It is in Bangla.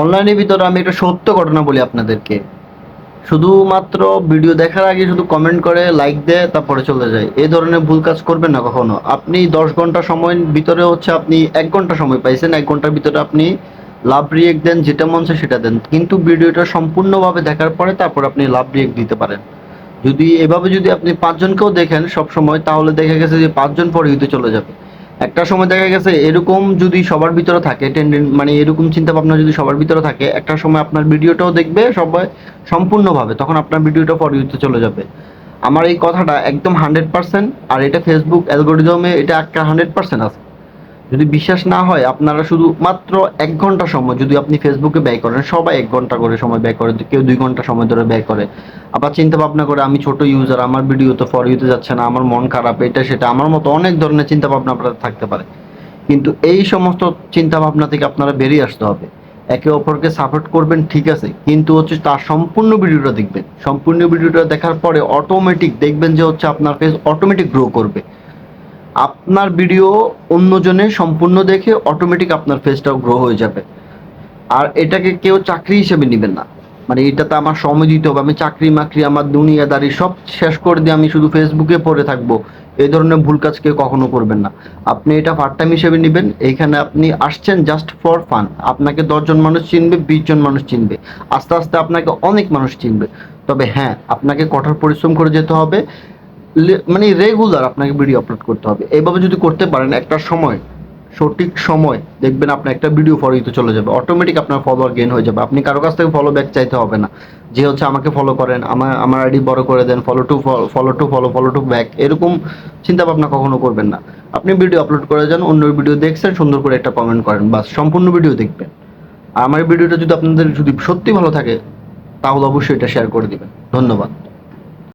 অনলাইনের ভিতরে আমি একটা সত্য ঘটনা বলি আপনাদেরকে। শুধুমাত্র ভিডিও দেখার আগে শুধু কমেন্ট করে লাইক দেয় তারপরে চলে যায়, এই ধরনের ভুল কাজ করবেন না কখনো। আপনি 10 ঘন্টা সময়ের ভিতরে হচ্ছে আপনি 1 ঘন্টা সময় পাইছেন, 1 ঘন্টার ভিতরে আপনি লাভ রিয়েক্ট দেন, যেটা মন চায় সেটা দেন, কিন্তু ভিডিওটা সম্পূর্ণভাবে দেখার পরে তারপর আপনি লাভ রিয়েক্ট দিতে পারেন। যদি এভাবে যদি আপনি 5 জনকেও দেখেন সব সময়, তাহলে দেখা গেছে যে 5 জন পরে হইতে চলে যাবে। একটা সময় দেখা গেছে এরকম যদি সবার ভিতরে থাকে মানে এরকম চিন্তা ভাবনা যদি সবার ভিতরে থাকে, একটা সময় আপনার ভিডিওটাও দেখবে সবাই সম্পূর্ণভাবে, তখন আপনার ভিডিওটা ফর ইউতে চলে যাবে। আমার এই কথাটা একদম 100%, আর এটা ফেসবুক অ্যালগোরিদমে এটা একটা 100% আছে। যদি বিশ্বাস না হয়, আপনারা শুধু মাত্র 1 ঘন্টা সময় যদি আপনি ফেসবুকে ব্যয় করেন, সবাই 1 ঘন্টা করে সময় ব্যয় করে, কেউ 2 ঘন্টা সময় ধরে ব্যয় করে। আবার চিন্তা ভাবনা করে আমি ছোট ইউজার, আমার ভিডিও তো ফর ইউতে যাচ্ছে না, আমার মন খারাপ, এটা সেটা, আমার মতো অনেক ধরনের চিন্তা ভাবনা আপনাদের থাকতে পারে। কিন্তু এই সমস্ত চিন্তা ভাবনা থেকে আপনারা বেরিয়ে আসতে হবে। একে অপরকে সাপোর্ট করবেন ঠিক আছে, কিন্তু হচ্ছে তার সম্পূর্ণ ভিডিওটা দেখবেন। সম্পূর্ণ ভিডিওটা দেখার পরে অটোমেটিক দেখবেন যে হচ্ছে আপনার ফেস অটোমেটিক গ্রো করবে। আপনার ভিডিও অন্যজনের সম্পূর্ণ দেখে অটোমেটিক আপনার ফেসটাও গ্রো হয়ে যাবে। আর এটাকে কেউ চাকরি হিসেবে নেবেন না, মানে এটাতে আমার সময় দিতে হবে, আমি চাকরি মাকরি আমার দুনিয়াদারি সব শেষ করে দিয়ে আমি শুধু ফেসবুকে পড়ে থাকবো, এই ধরনের ভুল কাজ কেউ কখনো করবেন না। আপনি এটা পার্ট টাইম হিসেবে নেবেন, এইখানে আপনি আসছেন জাস্ট ফর ফান। আপনাকে 10 জন মানুষ চিনবে, 20 জন মানুষ চিনবে, আস্তে আস্তে আপনাকে অনেক মানুষ চিনবে। তবে হ্যাঁ, আপনাকে কঠোর পরিশ্রম করে যেতে হবে, মানে রেগুলার আপনাকে ভিডিও আপলোড করতে হবে। এইভাবে যদি করতে পারেন, একটা সময় সঠিক সময় দেখবেন আপনার একটা ভিডিও ফলো দিতে চলে যাবে, অটোমেটিক আপনার ফলোয়ার গেইন হয়ে যাবে। আপনি কারো কাছ থেকে ফলো ব্যাক চাইতে হবে না, যে হচ্ছে আমাকে ফলো করেন, আমার আইডি বড় করে দেন, ফলো টু ব্যাক, এরকম চিন্তা ভাবনা কখনো করবেন না। আপনি ভিডিও আপলোড করে যান, অন্য ভিডিও দেখছেন, সুন্দর করে একটা কমেন্ট করেন, বাস সম্পূর্ণ ভিডিও দেখবেন। আর আমার ভিডিওটা যদি আপনাদের যদি সত্যি ভালো থাকে, তাহলে অবশ্যই এটা শেয়ার করে দিবেন। ধন্যবাদ।